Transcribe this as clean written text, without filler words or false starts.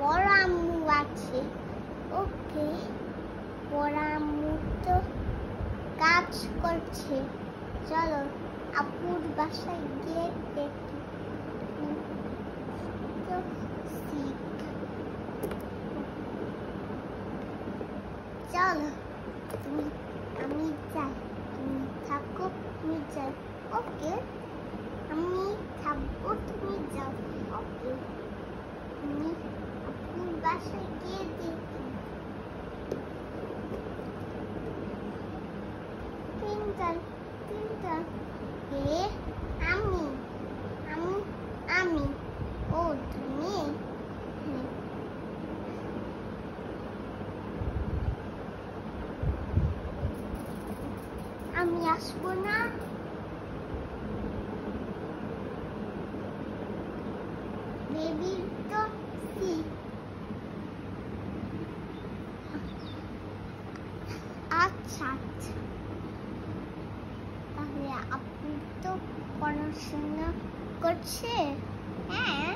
বড় আম্মু আছে। ওকে, বড় আম্মু তো কাজ করছে, চলো আপুর বাসায় গিয়ে দেখি। চলো আমি যাই, তুমি থাকো, তুমি যাই। ওকে, আমি থাকবো, তুমি যাও। ওকে, আমি আপুর বাসায় গিয়ে দেখি। তিনটা আমি আমি আমি ও তুমি, আমি আসবো না। বেবি তো সি, আচ্ছা আচ্ছা, তাহলে আপনি তো পড়াশোনা করছে? হ্যাঁ।